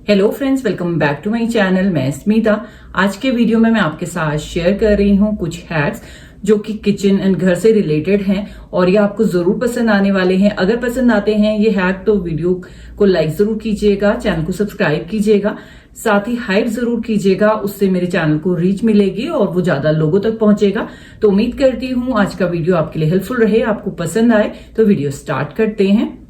Hello friends, welcome back to my channel. मैं स्मिता। आज के वीडियो में मैं आपके साथ शेयर कर रही हूँ कुछ हैक्स जो कि किचन एंड घर से रिलेटेड हैं और ये आपको जरूर पसंद आने वाले हैं। अगर पसंद आते हैं ये हैक तो वीडियो को लाइक जरूर कीजिएगा, चैनल को सब्सक्राइब कीजिएगा, साथ ही हाइप जरूर कीजिएगा। उससे मेरे चैनल को रीच मिलेगी और वो ज्यादा लोगों तक पहुंचेगा। तो उम्मीद करती हूँ आज का वीडियो आपके लिए हेल्पफुल रहे, आपको पसंद आए। तो वीडियो स्टार्ट करते हैं।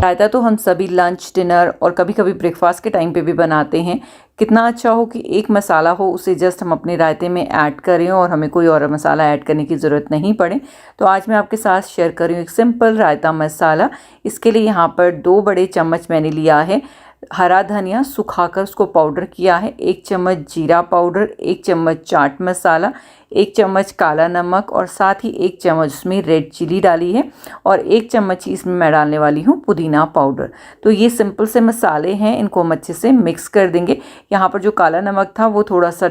रायता तो हम सभी लंच, डिनर और कभी कभी ब्रेकफास्ट के टाइम पे भी बनाते हैं। कितना अच्छा हो कि एक मसाला हो, उसे जस्ट हम अपने रायते में ऐड करें और हमें कोई और मसाला ऐड करने की ज़रूरत नहीं पड़े। तो आज मैं आपके साथ शेयर कर रही हूँ एक सिंपल रायता मसाला। इसके लिए यहाँ पर 2 बड़े चम्मच मैंने लिया है हरा धनिया, सुखाकर उसको पाउडर किया है, 1 चम्मच जीरा पाउडर, 1 चम्मच चाट मसाला, 1 चम्मच काला नमक और साथ ही 1 चम्मच उसमें रेड चिली डाली है और 1 चम्मच ही इसमें मैं डालने वाली हूँ पुदीना पाउडर। तो ये सिंपल से मसाले हैं, इनको हम अच्छे से मिक्स कर देंगे। यहाँ पर जो काला नमक था वो थोड़ा सा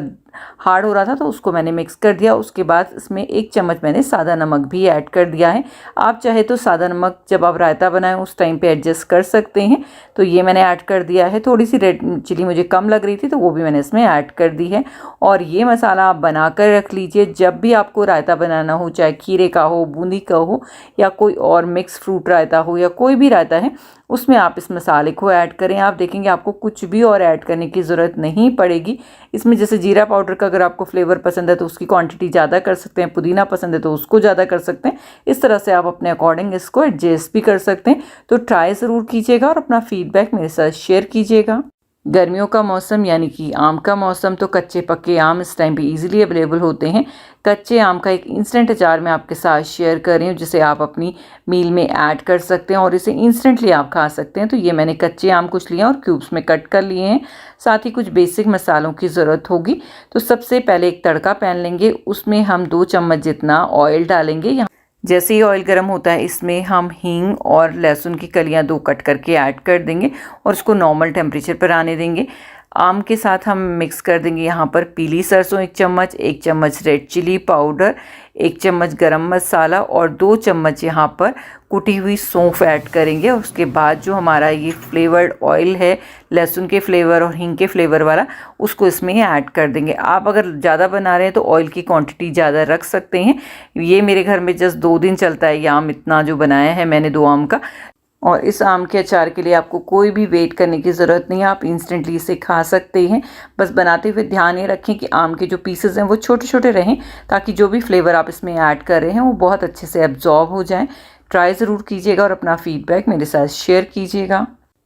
हार्ड हो रहा था तो उसको मैंने मिक्स कर दिया। उसके बाद इसमें 1 चम्मच मैंने सादा नमक भी ऐड कर दिया है। आप चाहे तो सादा नमक जब आप रायता बनाएं उस टाइम पे एडजस्ट कर सकते हैं। तो ये मैंने ऐड कर दिया है। थोड़ी सी रेड चिली मुझे कम लग रही थी तो वो भी मैंने इसमें ऐड कर दी है। और ये मसाला आप बना कर रख लीजिए। जब भी आपको रायता बनाना हो, चाहे खीरे का हो, बूंदी का हो या कोई और मिक्स फ्रूट रायता हो या कोई भी रायता है, उसमें आप इस मसाले को ऐड करें। आप देखेंगे आपको कुछ भी और ऐड करने की ज़रूरत नहीं पड़ेगी। इसमें जैसे जीरा पाउडर का अगर आपको फ्लेवर पसंद है तो उसकी क्वांटिटी ज़्यादा कर सकते हैं, पुदीना पसंद है तो उसको ज़्यादा कर सकते हैं। इस तरह से आप अपने अकॉर्डिंग इसको एडजस्ट भी कर सकते हैं। तो ट्राई ज़रूर कीजिएगा और अपना फीडबैक मेरे साथ शेयर कीजिएगा। गर्मियों का मौसम यानी कि आम का मौसम, तो कच्चे पक्के आम इस टाइम पे इजीली अवेलेबल होते हैं। कच्चे आम का एक इंस्टेंट अचार मैं आपके साथ शेयर कर रही हूँ जिसे आप अपनी मील में ऐड कर सकते हैं और इसे इंस्टेंटली आप खा सकते हैं। तो ये मैंने कच्चे आम कुछ लिए और क्यूब्स में कट कर लिए हैं। साथ ही कुछ बेसिक मसालों की ज़रूरत होगी। तो सबसे पहले एक तड़का पैन लेंगे, उसमें हम 2 चम्मच जितना ऑयल डालेंगे। जैसे ही ऑयल गर्म होता है इसमें हम हींग और लहसुन की कलियां 2 कट करके ऐड कर देंगे और उसको नॉर्मल टेम्परेचर पर आने देंगे। आम के साथ हम मिक्स कर देंगे यहाँ पर पीली सरसों 1 चम्मच, 1 चम्मच रेड चिली पाउडर, 1 चम्मच गरम मसाला और 2 चम्मच यहाँ पर कुटी हुई सौंफ ऐड करेंगे। उसके बाद जो हमारा ये फ्लेवर्ड ऑयल है लहसुन के फ्लेवर और हींग के फ्लेवर वाला, उसको इसमें ऐड कर देंगे। आप अगर ज़्यादा बना रहे हैं तो ऑयल की क्वांटिटी ज़्यादा रख सकते हैं। ये मेरे घर में जस्ट 2 दिन चलता है ये आम इतना जो बनाया है मैंने 2 आम का। और इस आम के अचार के लिए आपको कोई भी वेट करने की ज़रूरत नहीं है, आप इंस्टेंटली इसे खा सकते हैं। बस बनाते हुए ध्यान ये रखें कि आम के जो पीसेस हैं वो छोटे छोटे रहें ताकि जो भी फ्लेवर आप इसमें ऐड कर रहे हैं वो बहुत अच्छे से एब्जॉर्ब हो जाए। ट्राई ज़रूर कीजिएगा और अपना फीडबैक मेरे साथ शेयर कीजिएगा।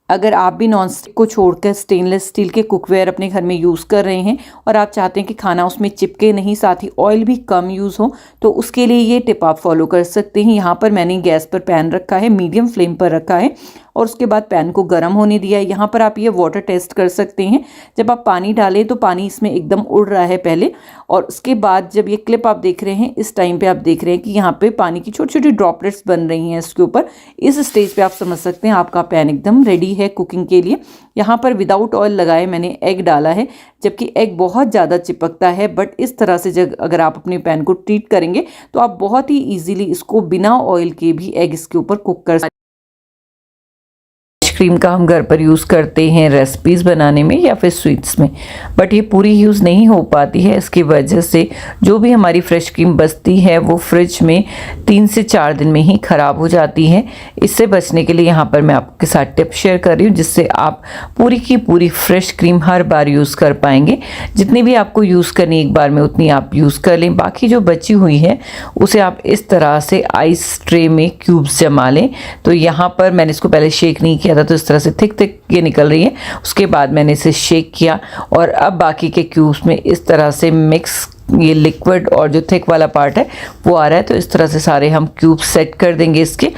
अगर आप भी नॉन स्टिक को छोड़कर स्टेनलेस स्टील के कुकवेयर अपने घर में यूज़ कर रहे हैं और आप चाहते हैं कि खाना उसमें चिपके नहीं, साथ ही ऑयल भी कम यूज़ हो, तो उसके लिए ये टिप आप फॉलो कर सकते हैं। यहाँ पर मैंने गैस पर पैन रखा है, मीडियम फ्लेम पर रखा है और उसके बाद पैन को गर्म होने दिया है। यहाँ पर आप ये वाटर टेस्ट कर सकते हैं। जब आप पानी डालें तो पानी इसमें एकदम उड़ रहा है पहले, और उसके बाद जब ये क्लिप आप देख रहे हैं इस टाइम पे आप देख रहे हैं कि यहाँ पे पानी की छोटी छोटी ड्रॉपलेट्स बन रही हैं इसके ऊपर। इस स्टेज पे आप समझ सकते हैं आपका पैन एकदम रेडी है कुकिंग के लिए। यहाँ पर विदाउट ऑयल लगाए मैंने एग डाला है, जबकि एग बहुत ज़्यादा चिपकता है, बट इस तरह से जब अगर आप अपने पैन को ट्रीट करेंगे तो आप बहुत ही ईजिली इसको बिना ऑयल के भी एग इसके ऊपर कुक कर सकते हैं। क्रीम का हम घर पर यूज़ करते हैं रेसिपीज़ बनाने में या फिर स्वीट्स में, बट ये पूरी यूज़ नहीं हो पाती है। इसकी वजह से जो भी हमारी फ्रेश क्रीम बचती है वो फ्रिज में 3 से 4 दिन में ही ख़राब हो जाती है। इससे बचने के लिए यहाँ पर मैं आपके साथ टिप शेयर कर रही हूँ जिससे आप पूरी की पूरी फ्रेश क्रीम हर बार यूज़ कर पाएंगे। जितनी भी आपको यूज़ करनी एक बार में उतनी आप यूज़ कर लें। बाकी जो बची हुई है उसे आप इस तरह से आइस ट्रे में क्यूब्स जमा लें। तो यहाँ पर मैंने इसको पहले शेक नहीं किया था तो इस तरह से थिक थिक ये निकल रही है। उसके बाद मैंने इसे शेक किया और अब बाकी के क्यूब्स में इस तरह से मिक्स ये लिक्विड और जो थिक वाला पार्ट है वो आ रहा है। तो इस तरह से सारे हम क्यूब्स सेट कर देंगे इसके।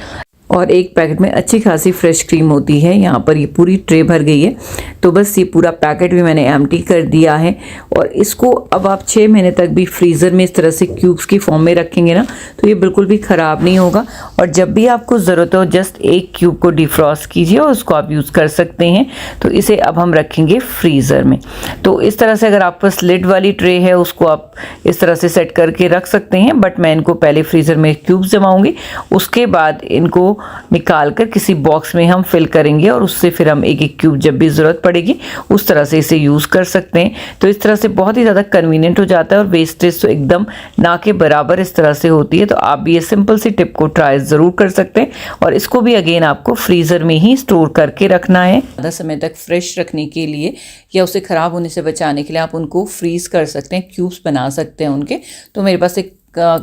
और एक पैकेट में अच्छी खासी फ्रेश क्रीम होती है। यहाँ पर ये पूरी ट्रे भर गई है, तो बस ये पूरा पैकेट भी मैंने एम्प्टी कर दिया है। और इसको अब आप 6 महीने तक भी फ्रीज़र में इस तरह से क्यूब्स की फॉर्म में रखेंगे ना, तो ये बिल्कुल भी ख़राब नहीं होगा। और जब भी आपको ज़रूरत हो जस्ट एक क्यूब को डिफ्रॉस्ट कीजिए और उसको आप यूज़ कर सकते हैं। तो इसे अब हम रखेंगे फ्रीज़र में। तो इस तरह से अगर आपके पास लिड वाली ट्रे है उसको आप इस तरह से सेट करके रख सकते हैं, बट मैं इनको पहले फ्रीज़र में क्यूब्स जमाऊँगी, उसके बाद इनको निकाल कर किसी बॉक्स में हम फिल करेंगे और उससे फिर हम एक एक क्यूब जब भी ज़रूरत पड़ेगी उस तरह से इसे यूज़ कर सकते हैं। तो इस तरह से बहुत ही ज़्यादा कन्वीनियंट हो जाता है और वेस्टेज तो एकदम ना के बराबर इस तरह से होती है। तो आप भी ये सिंपल सी टिप को ट्राई ज़रूर कर सकते हैं। और इसको भी अगेन आपको फ्रीज़र में ही स्टोर करके रखना है। ज़्यादा समय तक फ्रेश रखने के लिए या उसे ख़राब होने से बचाने के लिए आप उनको फ्रीज़ कर सकते हैं, क्यूब्स बना सकते हैं उनके। तो मेरे पास एक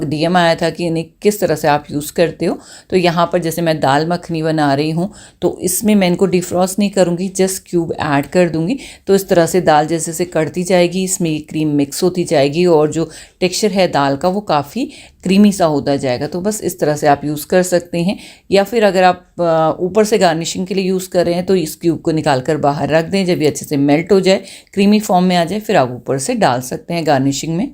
DM आया था कि इन्हें किस तरह से आप यूज़ करते हो। तो यहाँ पर जैसे मैं दाल मखनी बना रही हूँ तो इसमें मैं इनको डिफ्रॉस्ट नहीं करूँगी, जस्ट क्यूब ऐड कर दूँगी। तो इस तरह से दाल जैसे जैसे कढ़ती जाएगी इसमें क्रीम मिक्स होती जाएगी और जो टेक्सचर है दाल का वो काफ़ी क्रीमी सा होता जाएगा। तो बस इस तरह से आप यूज़ कर सकते हैं। या फिर अगर आप ऊपर से गार्निशिंग के लिए यूज़ कर रहे हैं तो इस क्यूब को निकाल कर बाहर रख दें। जब ये अच्छे से मेल्ट हो जाए, क्रीमी फॉर्म में आ जाए, फिर आप ऊपर से डाल सकते हैं गार्निशिंग में।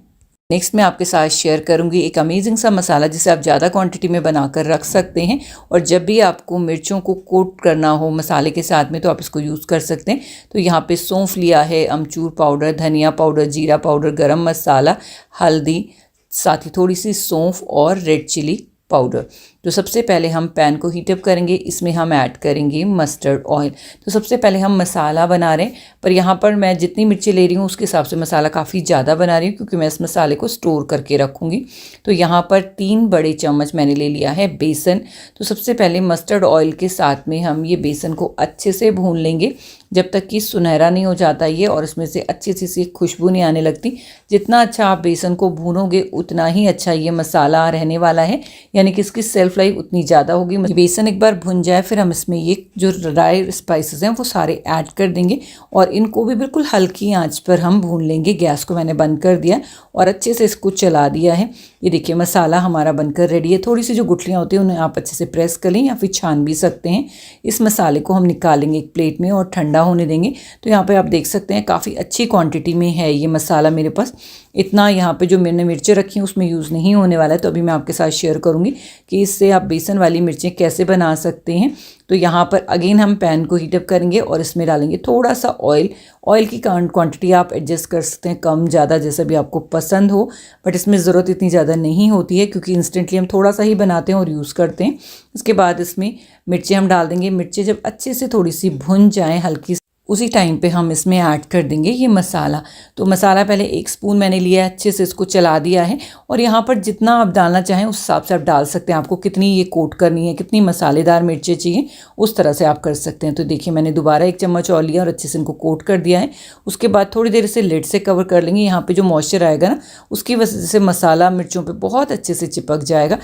नेक्स्ट मैं आपके साथ शेयर करूंगी एक अमेजिंग सा मसाला जिसे आप ज़्यादा क्वांटिटी में बनाकर रख सकते हैं। और जब भी आपको मिर्चों को कोट करना हो मसाले के साथ में तो आप इसको यूज़ कर सकते हैं। तो यहाँ पे सौंफ लिया है, अमचूर पाउडर, धनिया पाउडर, जीरा पाउडर, गरम मसाला, हल्दी, साथ ही थोड़ी सी सौंफ और रेड चिली पाउडर। तो सबसे पहले हम पैन को हीट अप करेंगे, इसमें हम ऐड करेंगे मस्टर्ड ऑयल। तो सबसे पहले हम मसाला बना रहे हैं, पर यहाँ पर मैं जितनी मिर्ची ले रही हूँ उसके हिसाब से मसाला काफ़ी ज़्यादा बना रही हूँ क्योंकि मैं इस मसाले को स्टोर करके रखूँगी। तो यहाँ पर 3 बड़े चम्मच मैंने ले लिया है बेसन। तो सबसे पहले मस्टर्ड ऑयल के साथ में हम ये बेसन को अच्छे से भून लेंगे जब तक कि सुनहरा नहीं हो जाता ये और इसमें से अच्छी सी खुशबू नहीं आने लगती। जितना अच्छा आप बेसन को भूनोगे उतना ही अच्छा ये मसाला रहने वाला है, यानी कि इसकी सेल्फ लाइफ उतनी ज़्यादा होगी। बेसन एक बार भुन जाए फिर हम इसमें ये जो ड्राई स्पाइसेस हैं वो सारे ऐड कर देंगे और इनको भी बिल्कुल हल्की आंच पर हम भून लेंगे। गैस को मैंने बंद कर दिया और अच्छे से इसको चला दिया है। ये देखिए मसाला हमारा बनकर रेडी है। थोड़ी सी जो गुठलियाँ होती हैं उन्हें आप अच्छे से प्रेस कर लें या फिर छान भी सकते हैं। इस मसाले को हम निकालेंगे एक प्लेट में और ठंडा होने देंगे। तो यहाँ पे आप देख सकते हैं काफ़ी अच्छी क्वांटिटी में है ये मसाला मेरे पास। इतना यहाँ पे जो मैंने मिर्चें रखी हैं उसमें यूज़ नहीं होने वाला है। तो अभी मैं आपके साथ शेयर करूँगी कि इससे आप बेसन वाली मिर्चें कैसे बना सकते हैं। तो यहाँ पर अगेन हम पैन को हीटअप करेंगे और इसमें डालेंगे थोड़ा सा ऑयल। ऑयल की क्वांटिटी आप एडजस्ट कर सकते हैं, कम ज़्यादा जैसा भी आपको पसंद हो, बट इसमें ज़रूरत इतनी ज़्यादा नहीं होती है क्योंकि इंस्टेंटली हम थोड़ा सा ही बनाते हैं और यूज़ करते हैं। इसके बाद इसमें मिर्चें हम डाल देंगे। मिर्चें जब अच्छे से थोड़ी सी भुन जाएँ हल्की, उसी टाइम पे हम इसमें ऐड कर देंगे ये मसाला। तो मसाला पहले 1 स्पून मैंने लिया है, अच्छे से इसको चला दिया है और यहाँ पर जितना आप डालना चाहें उस हिसाब से आप डाल सकते हैं। आपको कितनी ये कोट करनी है, कितनी मसालेदार मिर्चें चाहिए उस तरह से आप कर सकते हैं। तो देखिए मैंने दोबारा 1 चम्मच और लिया और अच्छे से इनको कोट कर दिया है। उसके बाद थोड़ी देर से लिड से कवर कर लेंगे। यहाँ पर जो मॉइस्चर आएगा ना उसकी वजह से मसाला मिर्चों पर बहुत अच्छे से चिपक जाएगा।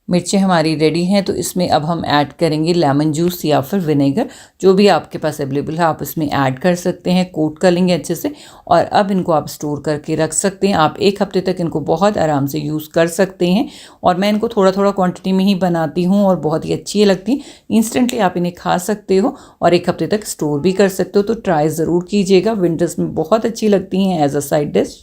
मिर्चें हमारी रेडी हैं तो इसमें अब हम ऐड करेंगे लेमन जूस या फिर विनेगर, जो भी आपके पास अवेलेबल है आप इसमें ऐड कर सकते हैं। कोट कर लेंगे अच्छे से और अब इनको आप स्टोर करके रख सकते हैं। आप 1 हफ्ते तक इनको बहुत आराम से यूज़ कर सकते हैं। और मैं इनको थोड़ा थोड़ा क्वांटिटी में ही बनाती हूँ और बहुत ही अच्छी लगती। इंस्टेंटली आप इन्हें खा सकते हो और 1 हफ्ते तक स्टोर भी कर सकते हो। तो ट्राई ज़रूर कीजिएगा, विंटर्स में बहुत अच्छी लगती हैं as a side dish.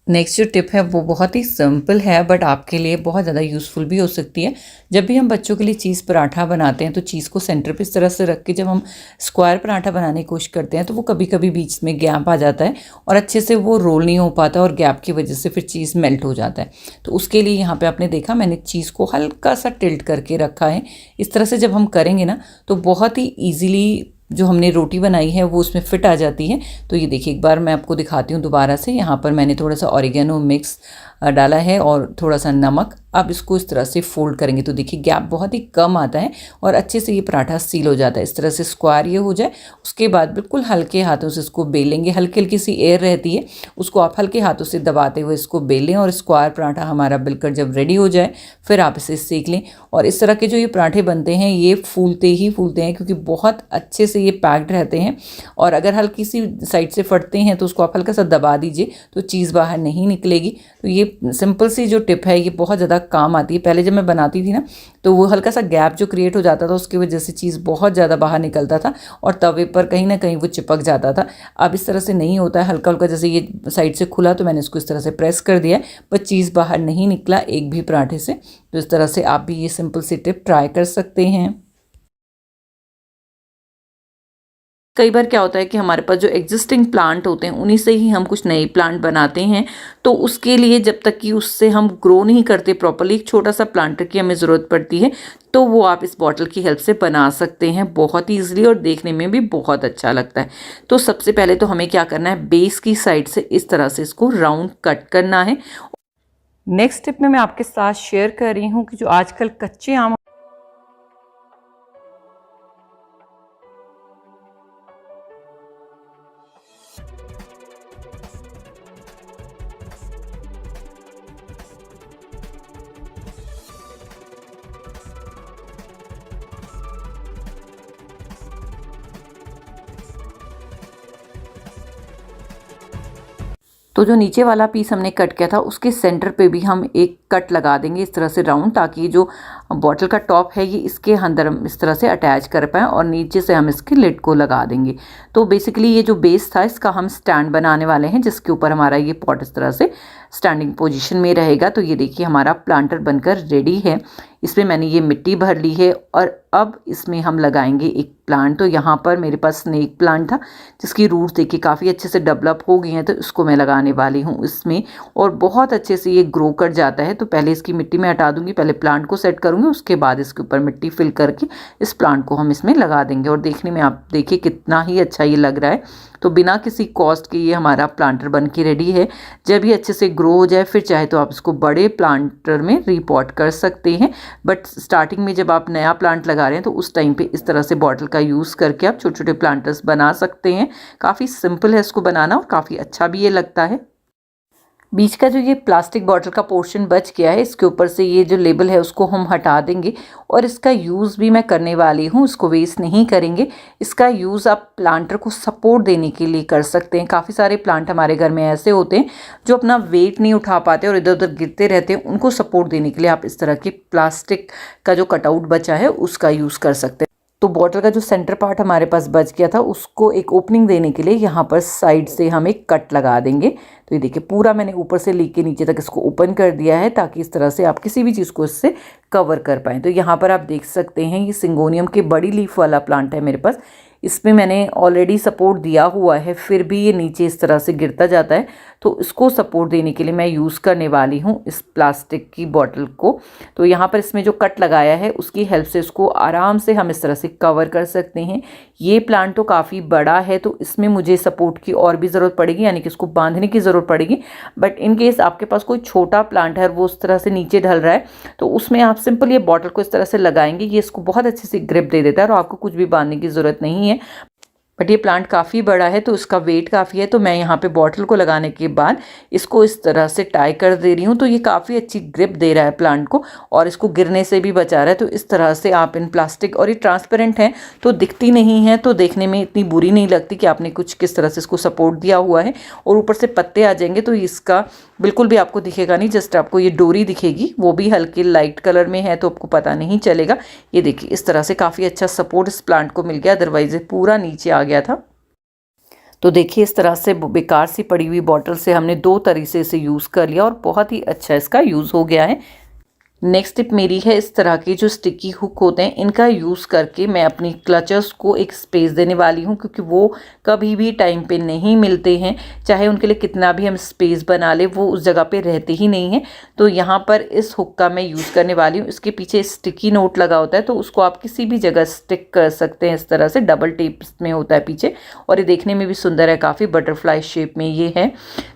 Next जो टिप है वो बहुत ही सिंपल है बट आपके लिए बहुत ज़्यादा यूज़फुल भी हो सकती है। जब भी हम बच्चों के लिए चीज़ पराठा बनाते हैं तो चीज़ को सेंटर पे इस तरह से रख के जब हम स्क्वायर पराठा बनाने की कोशिश करते हैं तो वो कभी कभी बीच में गैप आ जाता है और अच्छे से वो रोल नहीं हो पाता और गैप की वजह से फिर चीज़ मेल्ट हो जाता है। तो उसके लिए यहाँ पर आपने देखा मैंने चीज़ को हल्का सा टिल्ट करके रखा है। इस तरह से जब हम करेंगे ना तो बहुत ही ईजीली जो हमने रोटी बनाई है वो उसमें फिट आ जाती है। तो ये देखिए एक बार मैं आपको दिखाती हूँ दोबारा से। यहाँ पर मैंने थोड़ा सा ऑरिगेनो मिक्स डाला है और थोड़ा सा नमक। अब इसको इस तरह से फोल्ड करेंगे तो देखिए गैप बहुत ही कम आता है और अच्छे से ये पराठा सील हो जाता है। इस तरह से स्क्वायर ये हो जाए उसके बाद बिल्कुल हल्के हाथों से इसको बेलेंगे। हल्की हल्की सी एयर रहती है, उसको आप हल्के हाथों से दबाते हुए इसको बेलें और स्क्वायर पराठा हमारा बिल्कुल जब रेडी हो जाए फिर आप इसे सेक लें। और इस तरह के जो ये पराठे बनते हैं ये फूलते ही फूलते हैं क्योंकि बहुत अच्छे से ये पैक्ड रहते हैं। और अगर हल्की सी साइड से फटते हैं तो उसको आप हल्का सा दबा दीजिए तो चीज़ बाहर नहीं निकलेगी। तो ये सिंपल सी जो टिप है ये बहुत ज़्यादा काम आती है। पहले जब मैं बनाती थी ना तो वो हल्का सा गैप जो क्रिएट हो जाता था उसकी वजह से चीज़ बहुत ज़्यादा बाहर निकलता था और तवे पर कहीं ना कहीं वो चिपक जाता था। अब इस तरह से नहीं होता है, हल्का हल्का जैसे ये साइड से खुला तो मैंने इसको इस तरह से प्रेस कर दिया है, पर चीज़ बाहर नहीं निकला एक भी पराठे से। तो इस तरह से आप भी ये सिंपल सी टिप ट्राई कर सकते हैं। कई बार क्या होता है कि हमारे पास जो एग्जिस्टिंग प्लांट होते हैं उन्हीं से ही हम कुछ नए प्लांट बनाते हैं, तो उसके लिए जब तक कि उससे हम ग्रो नहीं करते प्रॉपर्ली, एक छोटा सा प्लांटर की हमें ज़रूरत पड़ती है, तो वो आप इस बॉटल की हेल्प से बना सकते हैं बहुत ईजिली और देखने में भी बहुत अच्छा लगता है। तो सबसे पहले तो हमें क्या करना है, बेस की साइड से इस तरह से इसको राउंड कट करना है। नेक्स्ट टिप में मैं आपके साथ शेयर कर रही हूँ कि जो आजकल कच्चे आम तो जो नीचे वाला पीस हमने कट किया था उसके सेंटर पे भी हम एक कट लगा देंगे इस तरह से राउंड, ताकि जो बॉटल का टॉप है ये इसके अंदर हम इस तरह से अटैच कर पाएँ और नीचे से हम इसके लिड को लगा देंगे। तो बेसिकली ये जो बेस था इसका हम स्टैंड बनाने वाले हैं जिसके ऊपर हमारा ये पॉट इस तरह से स्टैंडिंग पोजीशन में रहेगा। तो ये देखिए हमारा प्लांटर बनकर रेडी है। इसमें मैंने ये मिट्टी भर ली है और अब इसमें हम लगाएंगे एक प्लांट। तो यहाँ पर मेरे पास स्नेक प्लांट था जिसकी रूट देखिए काफ़ी अच्छे से डेवलप हो गई हैं, तो इसको मैं लगाने वाली हूँ इसमें और बहुत अच्छे से ये ग्रो कर जाता है। तो पहले इसकी मिट्टी में हटा दूंगी, पहले प्लांट को सेट करूँगी, उसके बाद इसके ऊपर मिट्टी फिल करके इस प्लांट को हम इसमें लगा देंगे। और देखने में आप देखिए कितना ही अच्छा ये लग रहा है। तो बिना किसी कॉस्ट के ये हमारा प्लांटर बन के रेडी है। जब ये अच्छे से ग्रो हो जाए फिर चाहे तो आप इसको बड़े प्लांटर में रिपॉट कर सकते हैं, बट स्टार्टिंग में जब आप नया प्लांट लगा रहे हैं तो उस टाइम पे इस तरह से बॉटल का यूज़ करके आप छोटे छोटे प्लांटर्स बना सकते हैं। काफ़ी सिंपल है इसको बनाना और काफ़ी अच्छा भी ये लगता है। बीच का जो ये प्लास्टिक बॉटल का पोर्शन बच गया है इसके ऊपर से ये जो लेबल है उसको हम हटा देंगे और इसका यूज़ भी मैं करने वाली हूँ, इसको वेस्ट नहीं करेंगे। इसका यूज़ आप प्लांटर को सपोर्ट देने के लिए कर सकते हैं। काफ़ी सारे प्लांट हमारे घर में ऐसे होते हैं जो अपना वेट नहीं उठा पाते और इधर उधर गिरते रहते हैं, उनको सपोर्ट देने के लिए आप इस तरह के प्लास्टिक का जो कटआउट बचा है उसका यूज़ कर सकते हैं। तो बॉटल का जो सेंटर पार्ट हमारे पास बच गया था उसको एक ओपनिंग देने के लिए यहाँ पर साइड से हम एक कट लगा देंगे। तो ये देखिए पूरा मैंने ऊपर से लेके नीचे तक इसको ओपन कर दिया है ताकि इस तरह से आप किसी भी चीज़ को इससे कवर कर पाएँ। तो यहाँ पर आप देख सकते हैं ये सिंगोनियम के बड़ी लीफ वाला प्लांट है मेरे पास। इसमें मैंने ऑलरेडी सपोर्ट दिया हुआ है, फिर भी ये नीचे इस तरह से गिरता जाता है, तो इसको सपोर्ट देने के लिए मैं यूज़ करने वाली हूँ इस प्लास्टिक की बॉटल को। तो यहाँ पर इसमें जो कट लगाया है उसकी हेल्प से इसको आराम से हम इस तरह से कवर कर सकते हैं। ये प्लांट तो काफ़ी बड़ा है तो इसमें मुझे सपोर्ट की और भी ज़रूरत पड़ेगी, यानी कि इसको बांधने की ज़रूरत पड़ेगी। बट इन केस आपके पास कोई छोटा प्लांट है और वो उस तरह से नीचे ढल रहा है तो उसमें आप सिंपल ये बॉटल को इस तरह से लगाएंगे, ये इसको बहुत अच्छे से ग्रिप दे देता है और आपको कुछ भी बांधने की ज़रूरत नहीं है। बट ये प्लांट काफ़ी बड़ा है तो इसका वेट काफ़ी है, तो मैं यहाँ पे बॉटल को लगाने के बाद इसको इस तरह से टाई कर दे रही हूँ। तो ये काफ़ी अच्छी ग्रिप दे रहा है प्लांट को और इसको गिरने से भी बचा रहा है। तो इस तरह से आप इन प्लास्टिक, और ये ट्रांसपेरेंट है तो दिखती नहीं है, तो देखने में इतनी बुरी नहीं लगती कि आपने कुछ किस तरह से इसको सपोर्ट दिया हुआ है। और ऊपर से पत्ते आ जाएंगे तो इसका बिल्कुल भी आपको दिखेगा नहीं, जस्ट आपको ये डोरी दिखेगी, वो भी हल्के लाइट कलर में है तो आपको पता नहीं चलेगा। ये देखिए इस तरह से काफ़ी अच्छा सपोर्ट इस प्लांट को मिल गया, अदरवाइज पूरा नीचे आ गया था। तो देखिए इस तरह से बेकार सी पड़ी हुई बॉटल से हमने 2 तरीके से इसे यूज़ कर लिया और बहुत ही अच्छा इसका यूज़ हो गया है। नेक्स्ट टिप मेरी है, इस तरह के जो स्टिकी हुक होते हैं इनका यूज़ करके मैं अपनी क्लचर्स को एक स्पेस देने वाली हूँ, क्योंकि वो कभी भी टाइम पे नहीं मिलते हैं। चाहे उनके लिए कितना भी हम स्पेस बना ले वो उस जगह पे रहते ही नहीं हैं। तो यहाँ पर इस हुक का मैं यूज़ करने वाली हूँ। इसके पीछे स्टिकी नोट लगा होता है तो उसको आप किसी भी जगह स्टिक कर सकते हैं। इस तरह से डबल टेप में होता है पीछे और ये देखने में भी सुंदर है, काफ़ी बटरफ्लाई शेप में ये है।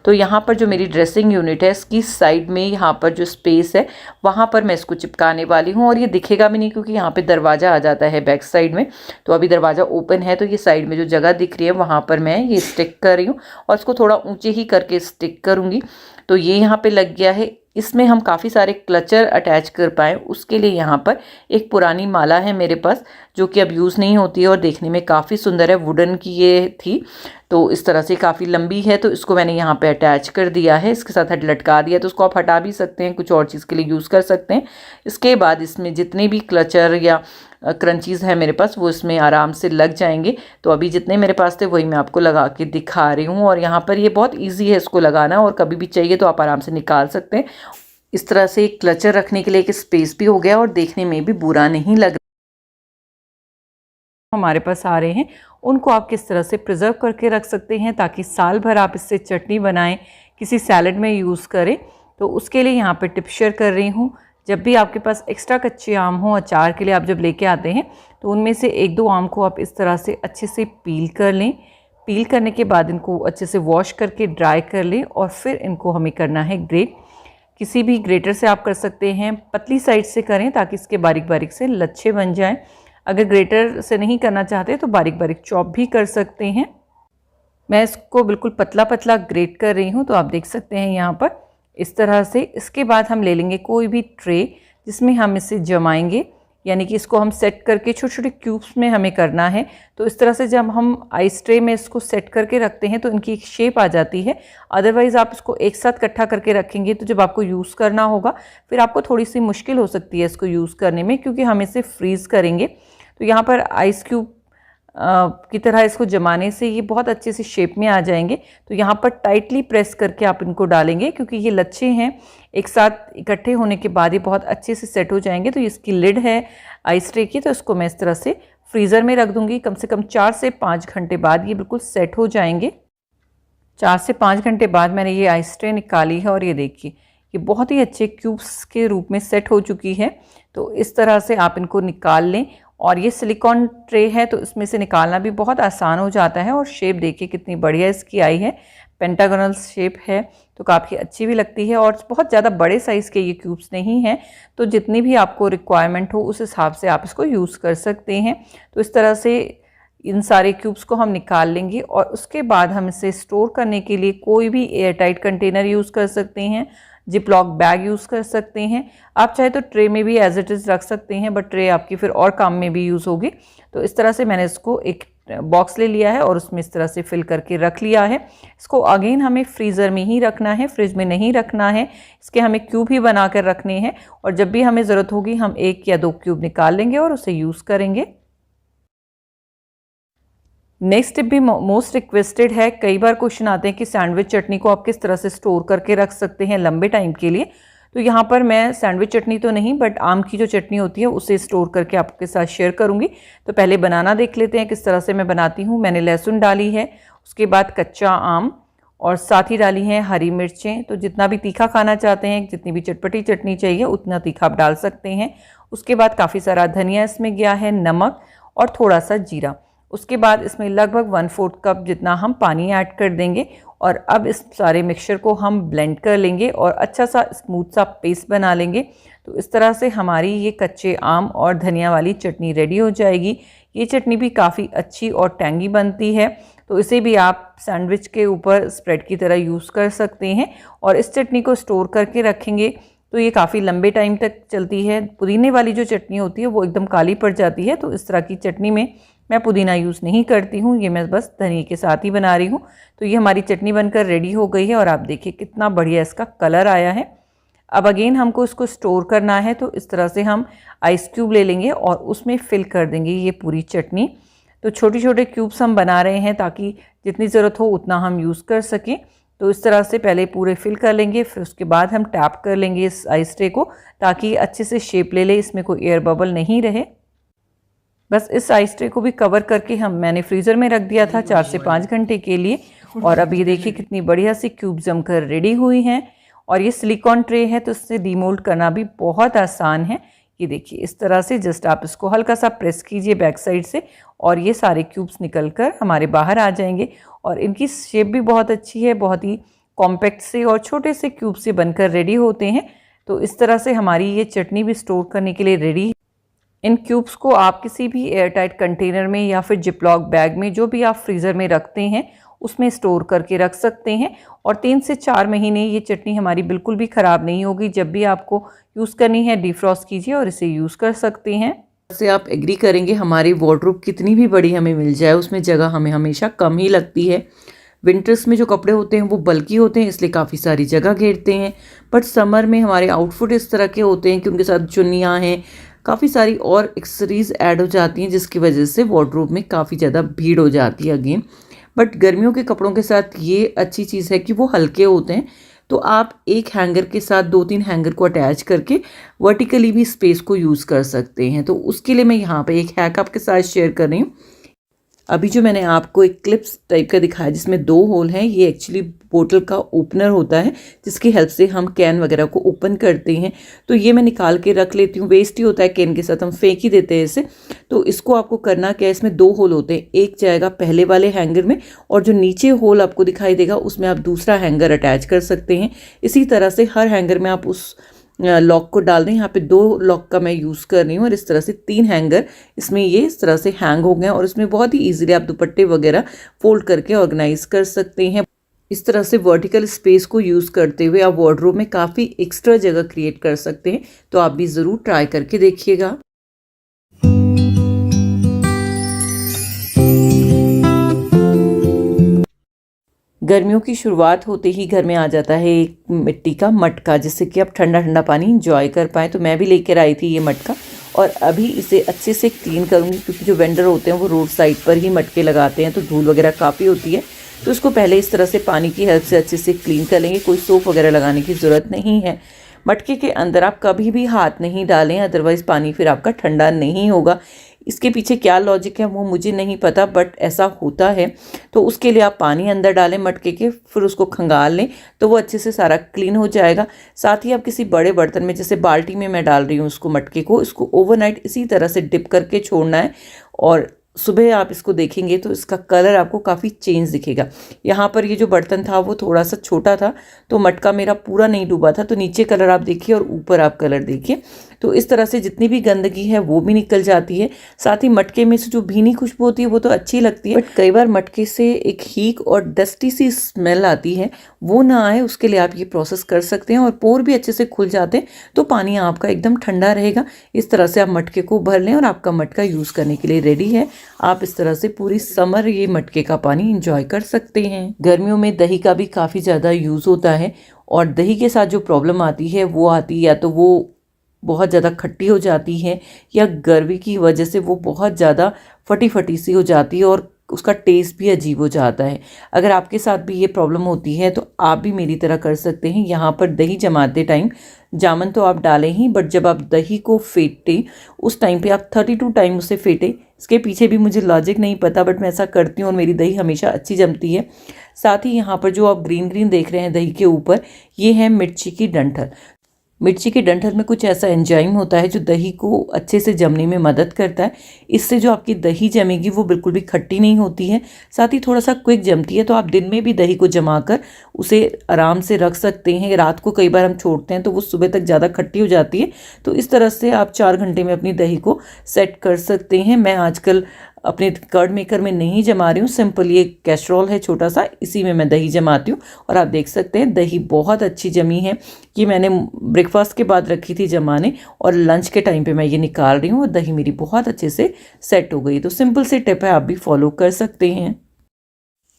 तो यहाँ पर जो मेरी ड्रेसिंग यूनिट है इसकी साइड में यहाँ पर जो स्पेस है वहाँ पर मैं इसको चिपकाने वाली हूँ और ये दिखेगा भी नहीं क्योंकि यहाँ पे दरवाज़ा आ जाता है बैक साइड में। तो अभी दरवाज़ा ओपन है तो ये साइड में जो जगह दिख रही है वहाँ पर मैं ये स्टिक कर रही हूँ और इसको थोड़ा ऊंचे ही करके स्टिक करूँगी। तो ये यहाँ पे लग गया है। इसमें हम काफ़ी सारे क्लचर अटैच कर पाएँ उसके लिए यहाँ पर एक पुरानी माला है मेरे पास जो कि अब यूज़ नहीं होती है और देखने में काफ़ी सुंदर है, वुडन की ये थी। तो इस तरह से काफ़ी लंबी है, तो इसको मैंने यहाँ पे अटैच कर दिया है, इसके साथ लटका दिया। तो उसको आप हटा भी सकते हैं, कुछ और चीज़ के लिए यूज़ कर सकते हैं। इसके बाद इसमें जितने भी क्लचर या क्रंचीज़ है मेरे पास वो इसमें आराम से लग जाएंगे। तो अभी जितने मेरे पास थे वही मैं आपको लगा के दिखा रही हूँ। और यहाँ पर ये बहुत ईजी है इसको लगाना, और कभी भी चाहिए तो आप आराम से निकाल सकते हैं। इस तरह से एक क्लचर रखने के लिए एक स्पेस भी हो गया और देखने में भी बुरा नहीं लग रहा। हमारे पास आ रहे हैं उनको आप किस तरह से प्रिजर्व करके रख सकते हैं ताकि साल भर आप इससे चटनी बनाएं, किसी सैलड में यूज़ करें। तो उसके लिए यहाँ पे टिप शेयर कर रही हूँ। जब भी आपके पास एक्स्ट्रा कच्चे आम हो अचार के लिए, आप जब लेके आते हैं तो उनमें से 1-2 आम को आप इस तरह से अच्छे से पील कर लें। पील करने के बाद इनको अच्छे से वॉश करके ड्राई कर लें और फिर इनको हमें करना है ग्रेट। किसी भी ग्रेटर से आप कर सकते हैं, पतली साइड से करें ताकि इसके बारीक बारीक से लच्छे बन जाएं। अगर ग्रेटर से नहीं करना चाहते तो बारीक बारीक चॉप भी कर सकते हैं। मैं इसको बिल्कुल पतला पतला ग्रेट कर रही हूँ, तो आप देख सकते हैं यहाँ पर इस तरह से। इसके बाद हम ले लेंगे कोई भी ट्रे जिसमें हम इसे जमाएंगे, यानी कि इसको हम सेट करके छोटे छोटे क्यूब्स में हमें करना है। तो इस तरह से जब हम आइस ट्रे में इसको सेट करके रखते हैं तो इनकी एक शेप आ जाती है। अदरवाइज़ आप इसको एक साथ इकट्ठा करके रखेंगे तो जब आपको यूज़ करना होगा फिर आपको थोड़ी सी मुश्किल हो सकती है इसको यूज़ करने में, क्योंकि हम इसे फ्रीज़ करेंगे। तो यहाँ पर आइस क्यूब की तरह इसको जमाने से ये बहुत अच्छे से शेप में आ जाएंगे। तो यहाँ पर टाइटली प्रेस करके आप इनको डालेंगे, क्योंकि ये लच्छे हैं, एक साथ इकट्ठे होने के बाद ये बहुत अच्छे से सेट हो जाएंगे। तो इसकी लिड है आइस ट्रे की, तो इसको मैं इस तरह से फ्रीज़र में रख दूँगी। कम से कम 4 से 5 घंटे बाद ये बिल्कुल सेट हो जाएंगे। 4 से 5 घंटे बाद मैंने ये आइस ट्रे निकाली है और ये देखिए ये बहुत ही अच्छे क्यूब्स के रूप में सेट हो चुकी है। तो इस तरह से आप इनको निकाल लें। और ये सिलिकॉन ट्रे है तो इसमें से निकालना भी बहुत आसान हो जाता है। और शेप देखिए कितनी बढ़िया इसकी आई है, पेंटागोनल शेप है, तो काफ़ी अच्छी भी लगती है। और बहुत ज़्यादा बड़े साइज़ के ये क्यूब्स नहीं हैं, तो जितनी भी आपको रिक्वायरमेंट हो उस हिसाब से आप इसको यूज़ कर सकते हैं। तो इस तरह से इन सारे क्यूब्स को हम निकाल लेंगे और उसके बाद हम इसे स्टोर करने के लिए कोई भी एयर टाइट कंटेनर यूज़ कर सकते हैं, जिपलॉक बैग यूज़ कर सकते हैं। आप चाहे तो ट्रे में भी एज इट इज़ रख सकते हैं, बट ट्रे आपकी फिर और काम में भी यूज़ होगी। तो इस तरह से मैंने इसको एक बॉक्स ले लिया है और उसमें इस तरह से फिल करके रख लिया है। इसको अगेन हमें फ्रीज़र में ही रखना है, फ्रिज में नहीं रखना है। इसके हमें क्यूब ही बना कर रखने हैं और जब भी हमें ज़रूरत होगी हम 1 या 2 क्यूब निकाल लेंगे और उसे यूज़ करेंगे। नेक्स्ट टिप भी मोस्ट रिक्वेस्टेड है। कई बार क्वेश्चन आते हैं कि सैंडविच चटनी को आप किस तरह से स्टोर करके रख सकते हैं लंबे टाइम के लिए। तो यहाँ पर मैं सैंडविच चटनी तो नहीं, बट आम की जो चटनी होती है उसे स्टोर करके आपके साथ शेयर करूँगी। तो पहले बनाना देख लेते हैं किस तरह से मैं बनाती हूँ। मैंने लहसुन डाली है, उसके बाद कच्चा आम और साथ ही डाली हैं हरी मिर्चें। तो जितना भी तीखा खाना चाहते हैं, जितनी भी चटपटी चटनी चाहिए उतना तीखा आप डाल सकते हैं। उसके बाद काफ़ी सारा धनिया इसमें गया है, नमक और थोड़ा सा जीरा। उसके बाद इसमें लगभग 1/4 कप जितना हम पानी ऐड कर देंगे और अब इस सारे मिक्सचर को हम ब्लेंड कर लेंगे और अच्छा सा स्मूथ सा पेस्ट बना लेंगे। तो इस तरह से हमारी ये कच्चे आम और धनिया वाली चटनी रेडी हो जाएगी। ये चटनी भी काफ़ी अच्छी और टैंगी बनती है, तो इसे भी आप सैंडविच के ऊपर स्प्रेड की तरह यूज़ कर सकते हैं। और इस चटनी को स्टोर करके रखेंगे तो ये काफ़ी लंबे टाइम तक चलती है। पुदीने वाली जो चटनी होती है वो एकदम काली पड़ जाती है, तो इस तरह की चटनी में मैं पुदीना यूज़ नहीं करती हूँ, ये मैं बस धनिया के साथ ही बना रही हूँ। तो ये हमारी चटनी बनकर रेडी हो गई है और आप देखिए कितना बढ़िया इसका कलर आया है। अब अगेन हमको इसको स्टोर करना है, तो इस तरह से हम आइस क्यूब ले लेंगे और उसमें फिल कर देंगे ये पूरी चटनी। तो छोटे छोटे क्यूब्स हम बना रहे हैं ताकि जितनी ज़रूरत हो उतना हम यूज़ कर सकें। तो इस तरह से पहले पूरे फिल कर लेंगे, फिर उसके बाद हम टैप कर लेंगे इस आइस ट्रे को ताकि अच्छे से शेप ले ले, इसमें कोई एयर बबल नहीं रहे। बस इस आइस ट्रे को भी कवर करके मैंने फ्रीज़र में रख दिया था 4 से 5 घंटे के लिए। और अब ये देखिए कितनी बढ़िया सी क्यूब जमकर रेडी हुई हैं। और ये सिलिकॉन ट्रे है तो इससे डीमोल्ड करना भी बहुत आसान है। ये देखिए इस तरह से जस्ट आप इसको हल्का सा प्रेस कीजिए बैक साइड से और ये सारे क्यूब्स निकलकर हमारे बाहर आ जाएंगे। और इनकी शेप भी बहुत अच्छी है, बहुत ही कॉम्पैक्ट से और छोटे से क्यूब से बनकर रेडी होते हैं। तो इस तरह से हमारी ये चटनी भी स्टोर करने के लिए रेडी है। इन क्यूब्स को आप किसी भी एयरटाइट कंटेनर में या फिर जिपलॉक बैग में, जो भी आप फ्रीज़र में रखते हैं, उसमें स्टोर करके रख सकते हैं। और 3 से 4 महीने ये चटनी हमारी बिल्कुल भी ख़राब नहीं होगी। जब भी आपको यूज़ करनी है डिफ्रॉस्ट कीजिए और इसे यूज़ कर सकते हैं। से आप एग्री करेंगे, हमारी वार्डरोब कितनी भी बड़ी हमें मिल जाए उसमें जगह हमें हमेशा कम ही लगती है। विंटर्स में जो कपड़े होते हैं वो बल्की होते हैं, इसलिए काफ़ी सारी जगह घेरते हैं। बट समर में हमारे आउटफिट इस तरह के होते हैं कि उनके साथ चुन्नियाँ हैं, काफ़ी सारी और एक्सेसरीज ऐड हो जाती हैं, जिसकी वजह से वार्डरोब में काफ़ी ज़्यादा भीड़ हो जाती है अगेन। बट गर्मियों के कपड़ों के साथ ये अच्छी चीज़ है कि वो हल्के होते हैं, तो आप एक हैंगर के साथ 2-3 हैंगर को अटैच करके वर्टिकली भी स्पेस को यूज़ कर सकते हैं। तो उसके लिए मैं यहाँ पे एक हैक आपके साथ शेयर कर रही हूँ। अभी जो मैंने आपको एक क्लिप्स टाइप का दिखाया जिसमें 2 होल हैं, ये एक्चुअली बोतल का ओपनर होता है, जिसकी हेल्प से हम कैन वगैरह को ओपन करते हैं। तो ये मैं निकाल के रख लेती हूँ, वेस्ट ही होता है कैन के साथ, हम फेंक ही देते हैं इसे। तो इसको आपको करना क्या है, इसमें 2 होल होते हैं, एक जाएगा पहले वाले हैंगर में और जो नीचे होल आपको दिखाई देगा उसमें आप दूसरा हैंगर अटैच कर सकते हैं। इसी तरह से हर हैंगर में आप उस लॉक को डाल दें। यहाँ पे 2 लॉक का मैं यूज़ कर रही हूँ और इस तरह से 3 हैंगर इसमें ये इस तरह से हैंग हो गए और इसमें बहुत ही ईजिली आप दुपट्टे वगैरह फोल्ड करके ऑर्गेनाइज कर सकते हैं। इस तरह से वर्टिकल स्पेस को यूज़ करते हुए आप वार्डरोब में काफ़ी एक्स्ट्रा जगह क्रिएट कर सकते हैं। तो आप भी ज़रूर ट्राई करके देखिएगा। गर्मियों की शुरुआत होते ही घर में आ जाता है एक मिट्टी का मटका, जिससे कि आप ठंडा ठंडा पानी इंजॉय कर पाएँ। तो मैं भी लेकर आई थी ये मटका और अभी इसे अच्छे से क्लीन करूँगी, क्योंकि जो वेंडर होते हैं वो रोड साइड पर ही मटके लगाते हैं, तो धूल वगैरह काफ़ी होती है। तो इसको पहले इस तरह से पानी की हेल्प से अच्छे से क्लीन कर लेंगे, कोई सोप वगैरह लगाने की ज़रूरत नहीं है। मटके के अंदर आप कभी भी हाथ नहीं डालें, अदरवाइज़ पानी फिर आपका ठंडा नहीं होगा। इसके पीछे क्या लॉजिक है वो मुझे नहीं पता, बट ऐसा होता है। तो उसके लिए आप पानी अंदर डालें मटके के, फिर उसको खंगाल लें तो वो अच्छे से सारा क्लीन हो जाएगा। साथ ही आप किसी बड़े बर्तन में, जैसे बाल्टी में मैं डाल रही हूँ उसको मटके को, इसको ओवरनाइट इसी तरह से डिप करके छोड़ना है और सुबह आप इसको देखेंगे तो इसका कलर आपको काफ़ी चेंज दिखेगा। यहाँ पर ये जो बर्तन था वो थोड़ा सा छोटा था, तो मटका मेरा पूरा नहीं डूबा था। तो नीचे कलर आप देखिए और ऊपर आप कलर देखिए। तो इस तरह से जितनी भी गंदगी है वो भी निकल जाती है। साथ ही मटके में से जो भीनी खुशबू होती है वो तो अच्छी लगती है, बट कई बार मटके से एक हीक और डस्टी सी स्मेल आती है, वो ना आए उसके लिए आप ये प्रोसेस कर सकते हैं और पोर भी अच्छे से खुल जाते हैं, तो पानी आपका एकदम ठंडा रहेगा। इस तरह से आप मटके को भर लें और आपका मटका यूज़ करने के लिए रेडी है। आप इस तरह से पूरी समर ये मटके का पानी इंजॉय कर सकते हैं। गर्मियों में दही का भी काफ़ी ज़्यादा यूज़ होता है और दही के साथ जो प्रॉब्लम आती है वो आती है या तो वो बहुत ज़्यादा खट्टी हो जाती है या गर्मी की वजह से वो बहुत ज़्यादा फटी फटी सी हो जाती है और उसका टेस्ट भी अजीब हो जाता है। अगर आपके साथ भी ये प्रॉब्लम होती है तो आप भी मेरी तरह कर सकते हैं। यहाँ पर दही जमाते टाइम जामन तो आप डालें ही, बट जब आप दही को फेंटे उस टाइम पे आप 32 टाइम उसे फेंटे। इसके पीछे भी मुझे लॉजिक नहीं पता, बट मैं ऐसा करती हूँ और मेरी दही हमेशा अच्छी जमती है। साथ ही यहाँ पर जो आप ग्रीन ग्रीन देख रहे हैं दही के ऊपर, ये है मिर्ची की डंठल। मिर्ची के डंठल में कुछ ऐसा एंजाइम होता है जो दही को अच्छे से जमने में मदद करता है। इससे जो आपकी दही जमेगी वो बिल्कुल भी खट्टी नहीं होती है, साथ ही थोड़ा सा क्विक जमती है। तो आप दिन में भी दही को जमा कर उसे आराम से रख सकते हैं। रात को कई बार हम छोड़ते हैं तो वो सुबह तक ज़्यादा खट्टी हो जाती है, तो इस तरह से आप 4 घंटे में अपनी दही को सेट कर सकते हैं। मैं आजकल अपने कर्ड मेकर में नहीं जमा रही हूँ, सिंपल ये कैस्ट्रॉल है छोटा सा, इसी में मैं दही जमाती हूँ और आप देख सकते हैं दही बहुत अच्छी जमी है। कि मैंने ब्रेकफास्ट के बाद रखी थी जमाने और लंच के टाइम पे मैं ये निकाल रही हूँ और दही मेरी बहुत अच्छे से सेट हो गई। तो सिंपल से टिप है, आप भी फॉलो कर सकते हैं।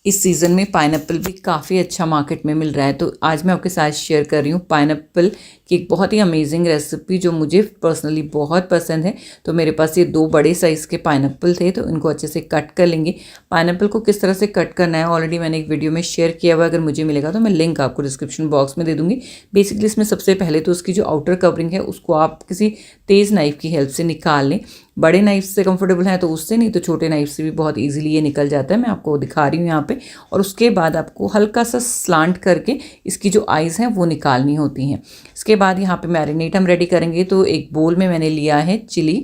इस सीज़न में पाइनएप्पल भी काफ़ी अच्छा मार्केट में मिल रहा है, तो आज मैं आपके साथ शेयर कर रही हूँ पाइनएप्पल की एक बहुत ही अमेजिंग रेसिपी जो मुझे पर्सनली बहुत पसंद है। तो मेरे पास ये 2 बड़े साइज़ के पाइनएप्पल थे, तो इनको अच्छे से कट कर लेंगे। पाइनएप्पल को किस तरह से कट करना है ऑलरेडी मैंने एक वीडियो में शेयर किया हुआ है, अगर मुझे मिलेगा तो मैं लिंक आपको डिस्क्रिप्शन बॉक्स में दे दूँगी। बेसिकली इसमें सबसे पहले तो उसकी जो आउटर कवरिंग है उसको आप किसी तेज़ नाइफ़ की हेल्प से निकाल लें। बड़े नाइफ से कंफर्टेबल है तो उससे, नहीं तो छोटे नाइफ से भी बहुत इजीली ये निकल जाता है। मैं आपको दिखा रही हूँ यहाँ पे। और उसके बाद आपको हल्का सा स्लांट करके इसकी जो आइज़ हैं वो निकालनी होती हैं। इसके बाद यहाँ पे मैरिनेट हम रेडी करेंगे। तो एक बोल में मैंने लिया है चिली,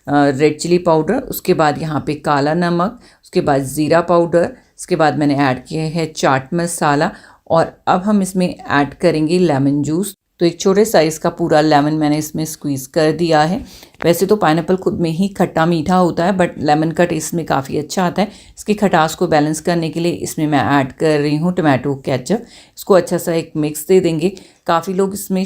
रेड चिली पाउडर, उसके बाद यहाँ पे काला नमक, उसके बाद ज़ीरा पाउडर, इसके बाद मैंने ऐड किया है चाट मसाला और अब हम इसमें ऐड करेंगे लेमन जूस। तो एक छोटे साइज़ का पूरा लेमन मैंने इसमें स्क्वीज़ कर दिया है। वैसे तो पाइनएप्पल खुद में ही खट्टा मीठा होता है, बट लेमन का टेस्ट में काफ़ी अच्छा आता है। इसकी खटास को बैलेंस करने के लिए इसमें मैं ऐड कर रही हूँ टमाटो केचप। इसको अच्छा सा एक मिक्स दे देंगे। काफ़ी लोग इसमें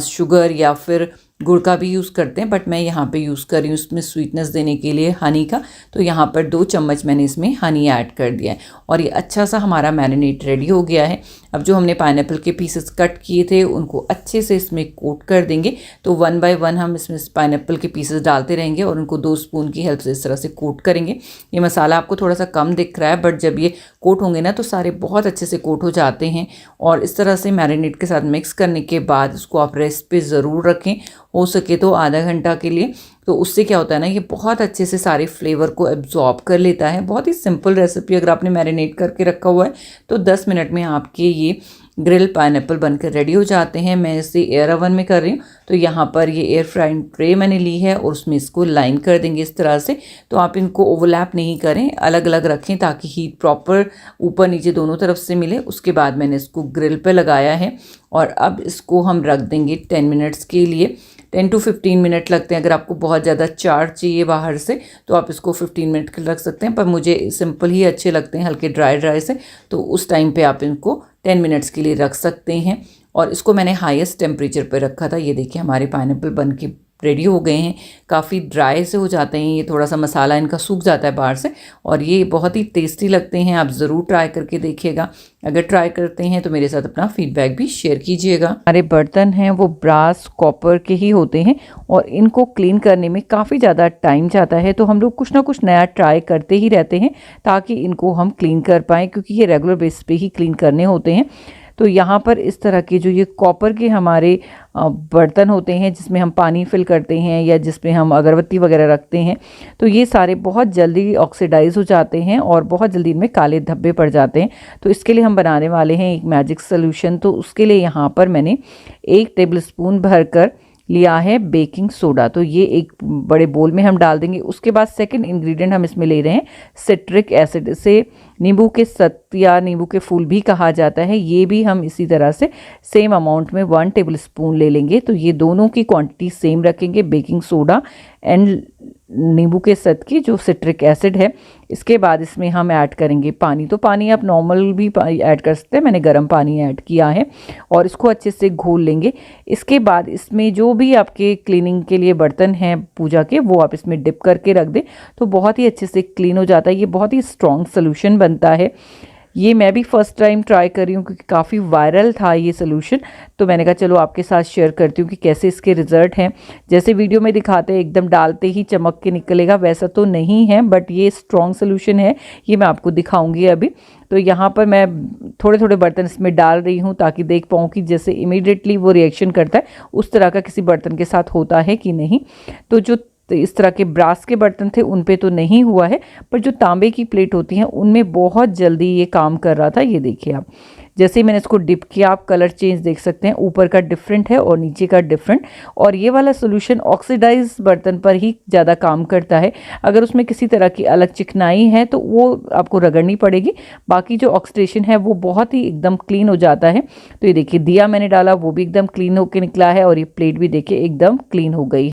शुगर या फिर गुड़ का भी यूज़ करते हैं, बट मैं यहाँ पे यूज़ कर रही हूँ इसमें स्वीटनेस देने के लिए हनी का। तो यहाँ पर 2 चम्मच मैंने इसमें हनी ऐड कर दिया है और ये अच्छा सा हमारा मैरिनेट रेडी हो गया है। अब जो हमने पाइनएप्पल के पीसेस कट किए थे उनको अच्छे से इसमें कोट कर देंगे। तो 1 बाय 1 हम इसमें पाइनएप्पल के पीसेस डालते रहेंगे और उनको 2 स्पून की हेल्प से इस तरह से कोट करेंगे। ये मसाला आपको थोड़ा सा कम दिख रहा है, बट जब ये कोट होंगे ना तो सारे बहुत अच्छे से कोट हो जाते हैं। और इस तरह से मैरिनेट के साथ मिक्स करने के बाद इसको आप रेस्ट पे ज़रूर रखें, हो सके तो आधा घंटा के लिए। तो उससे क्या होता है ना, ये बहुत अच्छे से सारे फ्लेवर को एब्जॉर्ब कर लेता है। बहुत ही सिंपल रेसिपी, अगर आपने मैरिनेट करके रखा हुआ है तो 10 मिनट में आपके ये ग्रिल पाइनएप्पल बनकर रेडी हो जाते हैं। मैं इसे एयर ओवन में कर रही हूँ, तो यहाँ पर ये एयर फ्राइंग ट्रे मैंने ली है और उसमें इसको लाइन कर देंगे इस तरह से। तो आप इनको ओवरलैप नहीं करें, अलग अलग रखें ताकि हीट प्रॉपर ऊपर नीचे दोनों तरफ से मिले। उसके बाद मैंने इसको ग्रिल पे लगाया है और अब इसको हम रख देंगे 10 मिनट्स के लिए। 10 to 15 मिनट लगते हैं। अगर आपको बहुत ज़्यादा चार चाहिए बाहर से तो आप इसको 15 मिनट के रख सकते हैं, पर मुझे सिंपल ही अच्छे लगते हैं, हल्के ड्राई से। तो उस टाइम पे आप इनको 10 मिनट्स के लिए रख सकते हैं। और इसको मैंने हाईएस्ट टेम्परेचर पे रखा था। ये देखिए हमारे पाइनएप्पल बन के रेडी हो गए हैं। काफ़ी ड्राई से हो जाते हैं, ये थोड़ा सा मसाला इनका सूख जाता है बाहर से और ये बहुत ही टेस्टी लगते हैं। आप ज़रूर ट्राई करके देखिएगा। अगर ट्राई करते हैं तो मेरे साथ अपना फीडबैक भी शेयर कीजिएगा। हमारे बर्तन हैं वो ब्रास कॉपर के ही होते हैं और इनको क्लीन करने में काफ़ी ज़्यादा टाइम जाता है, तो हम लोग कुछ ना कुछ नया ट्राई करते ही रहते हैं ताकि इनको हम क्लीन कर पाएँ, क्योंकि ये रेगुलर बेसिस पे ही क्लीन करने होते हैं। तो यहाँ पर इस तरह के जो ये कॉपर के हमारे बर्तन होते हैं जिसमें हम पानी फिल करते हैं या जिसमें हम अगरबत्ती वगैरह रखते हैं, तो ये सारे बहुत जल्दी ऑक्सीडाइज हो जाते हैं और बहुत जल्दी इनमें काले धब्बे पड़ जाते हैं। तो इसके लिए हम बनाने वाले हैं एक मैजिक सोल्यूशन। तो उसके लिए यहाँ पर मैंने 1 टेबलस्पून भरकर लिया है बेकिंग सोडा। तो ये एक बड़े बोल में हम डाल देंगे। उसके बाद सेकंड इंग्रेडिएंट हम इसमें ले रहे हैं सिट्रिक एसिड। इसे नींबू के सत्त या नींबू के फूल भी कहा जाता है। ये भी हम इसी तरह से सेम अमाउंट में 1 टेबलस्पून ले लेंगे। तो ये दोनों की क्वांटिटी सेम रखेंगे, बेकिंग सोडा एंड नींबू के सत्त की जो सिट्रिक एसिड है। इसके बाद इसमें हम ऐड करेंगे पानी। तो पानी आप नॉर्मल भी ऐड कर सकते हैं, मैंने गर्म पानी ऐड किया है और इसको अच्छे से घोल लेंगे। इसके बाद इसमें जो भी आपके क्लीनिंग के लिए बर्तन हैं पूजा के, वो आप इसमें डिप करके रख दें तो बहुत ही अच्छे से क्लीन हो जाता है। ये बहुत ही स्ट्रॉन्ग सोल्यूशन बनता है। ये मैं भी फर्स्ट टाइम ट्राई कर रही हूँ क्योंकि काफ़ी वायरल था ये सोल्यूशन, तो मैंने कहा चलो आपके साथ शेयर करती हूँ कि कैसे इसके रिजल्ट हैं। जैसे वीडियो में दिखाते हैं एकदम डालते ही चमक के निकलेगा, वैसा तो नहीं है, बट ये स्ट्रॉन्ग सोल्यूशन है। ये मैं आपको दिखाऊंगी अभी। तो यहाँ पर मैं थोड़े थोड़े बर्तन इसमें डाल रही हूँ ताकि देख पाऊँ कि जैसे इमीडिएटली वो रिएक्शन करता है उस तरह का किसी बर्तन के साथ होता है कि नहीं। तो इस तरह के ब्रास के बर्तन थे उन पे तो नहीं हुआ है, पर जो तांबे की प्लेट होती हैं उनमें बहुत जल्दी ये काम कर रहा था। ये देखिए आप, जैसे ही मैंने इसको डिप किया आप कलर चेंज देख सकते हैं, ऊपर का डिफरेंट है और नीचे का डिफरेंट। और ये वाला सोल्यूशन ऑक्सीडाइज बर्तन पर ही ज़्यादा काम करता है। अगर उसमें किसी तरह की अलग चिकनाई है तो वो आपको रगड़नी पड़ेगी, बाकी जो ऑक्सीडेशन है वो बहुत ही एकदम क्लीन हो जाता है। तो ये देखिए दिया मैंने डाला वो भी एकदम क्लीन होकर निकला है और ये प्लेट भी देखिए एकदम क्लीन हो गई।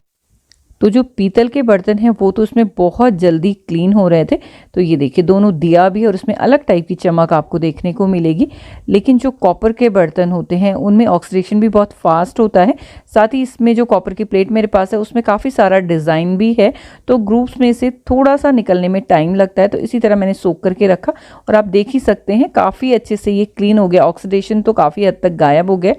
तो जो पीतल के बर्तन हैं वो तो उसमें बहुत जल्दी क्लीन हो रहे थे। तो ये देखिए दोनों दिया भी और उसमें अलग टाइप की चमक आपको देखने को मिलेगी। लेकिन जो कॉपर के बर्तन होते हैं उनमें ऑक्सीडेशन भी बहुत फास्ट होता है। साथ ही इसमें जो कॉपर की प्लेट मेरे पास है उसमें काफ़ी सारा डिज़ाइन भी है, तो ग्रुप्स में से थोड़ा सा निकलने में टाइम लगता है। तो इसी तरह मैंने सोख करके रखा और आप देख ही सकते हैं काफ़ी अच्छे से ये क्लीन हो गया। ऑक्सीडेशन तो काफ़ी हद तक गायब हो गया,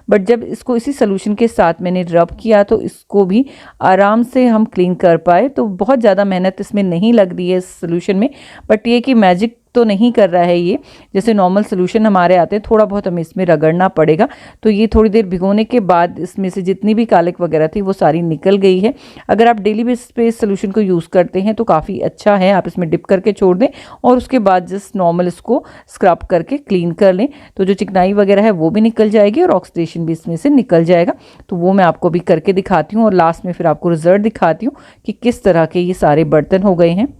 बट जब इसको इसी सोल्यूशन के साथ मैंने रब किया तो इसको भी आराम से हम क्लीन कर पाए। तो बहुत ज़्यादा मेहनत इसमें नहीं लग रही है इस सोल्यूशन में, बट ये कि मैजिक तो नहीं कर रहा है ये। जैसे नॉर्मल सोल्यूशन हमारे आते हैं थोड़ा बहुत हमें इसमें रगड़ना पड़ेगा। तो ये थोड़ी देर भिगोने के बाद इसमें से जितनी भी कालिक वगैरह थी वो सारी निकल गई है। अगर आप डेली बेसिस पे इस सोल्यूशन को यूज़ करते हैं तो काफ़ी अच्छा है। आप इसमें डिप करके छोड़ दें और उसके बाद जस्ट नॉर्मल इसको स्क्रब करके क्लीन कर लें तो जो चिकनाई वगैरह है वो भी निकल जाएगी और ऑक्सीडेशन भी इसमें से निकल जाएगा। तो वो मैं आपको भी करके दिखाती हूँ और लास्ट में फिर आपको रिजल्ट दिखाती हूँ कि किस तरह के ये सारे बर्तन हो गए हैं।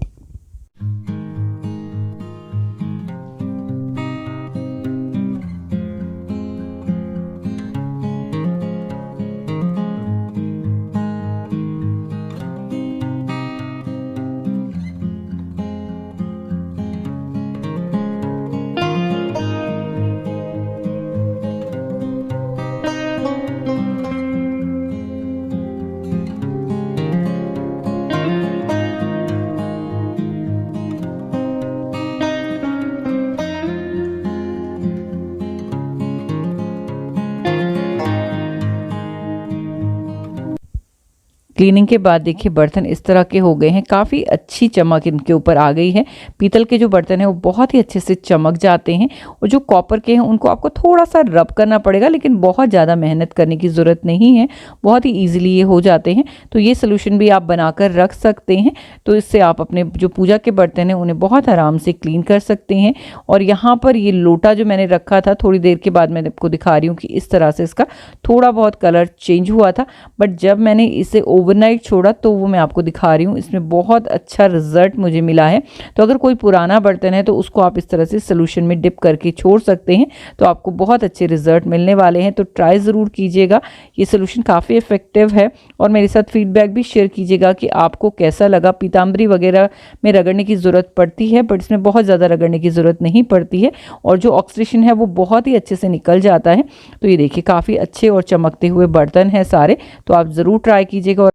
क्लीनिंग के बाद देखिए बर्तन इस तरह के हो गए हैं, काफ़ी अच्छी चमक इनके ऊपर आ गई है। पीतल के जो बर्तन हैं वो बहुत ही अच्छे से चमक जाते हैं, और जो कॉपर के हैं उनको आपको थोड़ा सा रब करना पड़ेगा, लेकिन बहुत ज़्यादा मेहनत करने की ज़रूरत नहीं है, बहुत ही ईजिली ये हो जाते हैं। तो ये सोल्यूशन भी आप बनाकर रख सकते हैं, तो इससे आप अपने जो पूजा के बर्तन हैं उन्हें बहुत आराम से क्लीन कर सकते हैं। और यहाँ पर ये लोटा जो मैंने रखा था, थोड़ी देर के बाद मैं आपको दिखा रही हूँ कि इस तरह से इसका थोड़ा बहुत कलर चेंज हुआ था, बट जब मैंने इसे ओवरनाइट छोड़ा तो वो मैं आपको दिखा रही हूँ, इसमें बहुत अच्छा रिजल्ट मुझे मिला है। तो अगर कोई पुराना बर्तन है तो उसको आप इस तरह से सोल्यूशन में डिप करके छोड़ सकते हैं, तो आपको बहुत अच्छे रिजल्ट मिलने वाले हैं। तो ट्राई ज़रूर कीजिएगा, ये सोल्यूशन काफ़ी इफेक्टिव है। और मेरे साथ फीडबैक भी शेयर कीजिएगा कि आपको कैसा लगा। पीताम्बरी वगैरह में रगड़ने की ज़रूरत पड़ती है, बट इसमें बहुत ज़्यादा रगड़ने की ज़रूरत नहीं पड़ती है, और जो ऑक्सीडेशन है वो बहुत ही अच्छे से निकल जाता है। तो ये देखिए काफ़ी अच्छे और चमकते हुए बर्तन हैं सारे, तो आप ज़रूर ट्राई कीजिएगा। और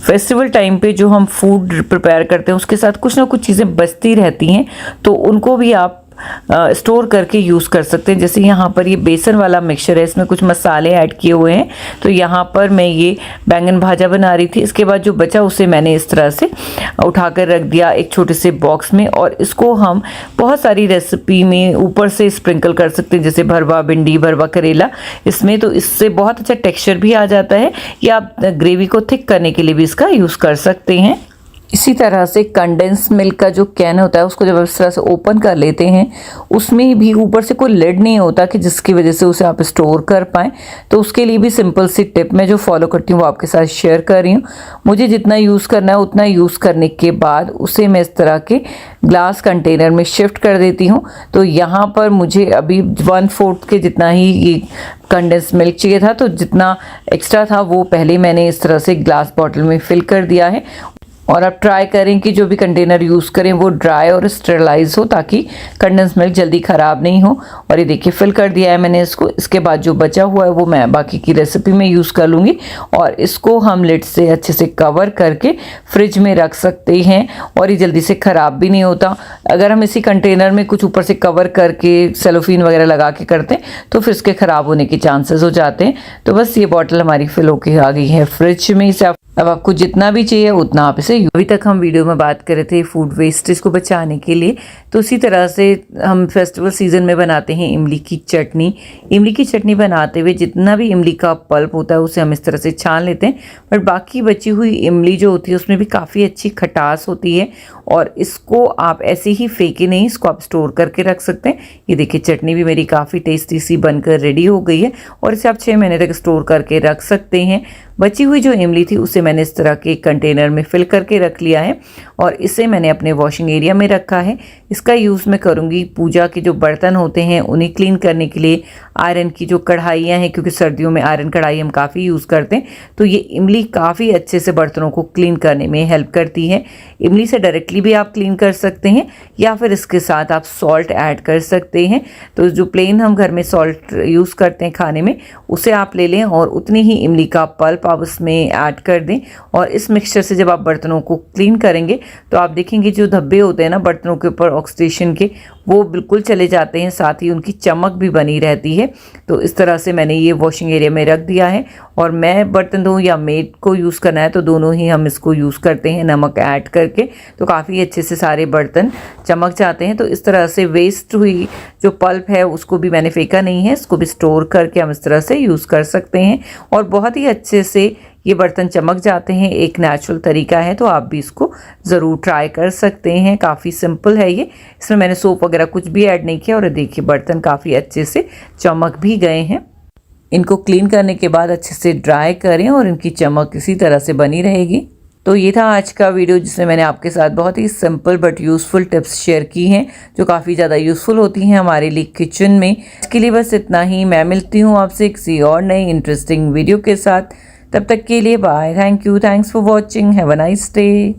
फेस्टिवल टाइम पे जो हम फूड प्रिपेयर करते हैं उसके साथ कुछ ना कुछ चीज़ें बचती रहती हैं, तो उनको भी आप स्टोर करके यूज़ कर सकते हैं। जैसे यहाँ पर ये बेसन वाला मिक्सचर है, इसमें कुछ मसाले ऐड किए हुए हैं। तो यहाँ पर मैं ये बैंगन भाजा बना रही थी, इसके बाद जो बचा उसे मैंने इस तरह से उठाकर रख दिया एक छोटे से बॉक्स में, और इसको हम बहुत सारी रेसिपी में ऊपर से स्प्रिंकल कर सकते हैं, जैसे भरवा भिंडी, भरवा करेला इसमें, तो इससे बहुत अच्छा टेक्सचर भी आ जाता है। या आप ग्रेवी को थिक करने के लिए भी इसका यूज़ कर सकते हैं। इसी तरह से कंडेंस मिल्क का जो कैन होता है उसको जब इस तरह से ओपन कर लेते हैं, उसमें भी ऊपर से कोई लिड नहीं होता कि जिसकी वजह से उसे आप स्टोर कर पाएँ। तो उसके लिए भी सिंपल सी टिप मैं जो फॉलो करती हूँ वो आपके साथ शेयर कर रही हूँ। मुझे जितना यूज़ करना है उतना यूज़ करने के बाद उसे मैं इस तरह के ग्लास कंटेनर में शिफ्ट कर देती हूँ। तो यहाँ पर मुझे अभी 1/4 के जितना ही ये कंडेंस मिल्क चाहिए था, तो जितना एक्स्ट्रा था वो पहले मैंने इस तरह से ग्लास बॉटल में फिल कर दिया है। और आप ट्राई करें कि जो भी कंटेनर यूज़ करें वो ड्राई और स्टेरलाइज हो, ताकि कंडेंस मिल्क जल्दी ख़राब नहीं हो। और ये देखिए फिल कर दिया है मैंने इसको। इसके बाद जो बचा हुआ है वो मैं बाकी की रेसिपी में यूज़ कर लूँगी, और इसको हम लिड से अच्छे से कवर करके फ्रिज में रख सकते हैं, और ये जल्दी से ख़राब भी नहीं होता। अगर हम इसी कंटेनर में कुछ ऊपर से कवर करके सेलोफिन वगैरह लगा के करते हैं तो फिर इसके ख़राब होने के चांसेस हो जाते हैं। तो बस ये बॉटल हमारी फिल होके आ गई है फ्रिज में। इसे अब आपको जितना भी चाहिए उतना आप इसे, अभी तक हम वीडियो में बात कर रहे थे फूड वेस्टेज को बचाने के लिए, तो उसी तरह से हम फेस्टिवल सीजन में बनाते हैं इमली की चटनी। इमली की चटनी बनाते हुए जितना भी इमली का पल्प होता है उसे हम इस तरह से छान लेते हैं, बट बाकी बची हुई इमली जो होती है उसमें भी काफ़ी अच्छी खटास होती है, और इसको आप ऐसे ही फेंके नहीं, इसको आप स्टोर करके रख सकते हैं। ये देखिए चटनी भी मेरी काफ़ी टेस्टी सी बनकर रेडी हो गई है, और इसे आप 6 महीने तक स्टोर करके रख सकते हैं। बची हुई जो इमली थी उसे मैंने इस तरह के कंटेनर में फिल करके रख लिया है, और इसे मैंने अपने वॉशिंग एरिया में रखा है। इसका यूज़ मैं करूँगी पूजा के जो बर्तन होते हैं उन्हें क्लीन करने के लिए। आयरन की जो कढ़ाइयाँ हैं, क्योंकि सर्दियों में आयरन कढ़ाई हम काफ़ी यूज़ करते हैं, तो ये इमली काफ़ी अच्छे से बर्तनों को क्लीन करने में हेल्प करती है। इमली से डायरेक्टली भी आप क्लीन कर सकते हैं, या फिर इसके साथ आप सॉल्ट ऐड कर सकते हैं। तो जो प्लेन हम घर में सॉल्ट यूज़ करते हैं खाने में, उसे आप ले लें और उतनी ही इमली का पल्प आप उसमें ऐड कर दें, और इस मिक्सचर से जब आप बर्तनों को क्लीन करेंगे तो आप देखेंगे जो धब्बे होते हैं ना बर्तनों के ऊपर ऑक्सीडेशन के, वो बिल्कुल चले जाते हैं, साथ ही उनकी चमक भी बनी रहती है। तो इस तरह से मैंने ये वॉशिंग एरिया में रख दिया है, और मैं बर्तन धोऊँ या मेड को यूज़ करना है तो दोनों ही हम इसको यूज़ करते हैं नमक ऐड करके, तो काफ़ी अच्छे से सारे बर्तन चमक जाते हैं। तो इस तरह से वेस्ट हुई जो पल्प है उसको भी मैंने फेंका नहीं है, इसको भी स्टोर करके हम इस तरह से यूज़ कर सकते हैं, और बहुत ही अच्छे से ये बर्तन चमक जाते हैं। एक नेचुरल तरीका है, तो आप भी इसको ज़रूर ट्राई कर सकते हैं। काफ़ी सिंपल है ये, इसमें मैंने सोप वगैरह कुछ भी ऐड नहीं किया, और देखिए बर्तन काफ़ी अच्छे से चमक भी गए हैं। इनको क्लीन करने के बाद अच्छे से ड्राई करें और इनकी चमक इसी तरह से बनी रहेगी। तो ये था आज का वीडियो, जिसमें मैंने आपके साथ बहुत ही simple but useful tips share की हैं, जो काफ़ी ज़्यादा यूज़फुल होती हैं हमारे लिए किचन में। इसके लिए बस इतना ही। मैं मिलती हूँ आपसे किसी और नई इंटरेस्टिंग वीडियो के साथ। तब तक के लिए bye. Thank you, thanks for watching, have a nice day.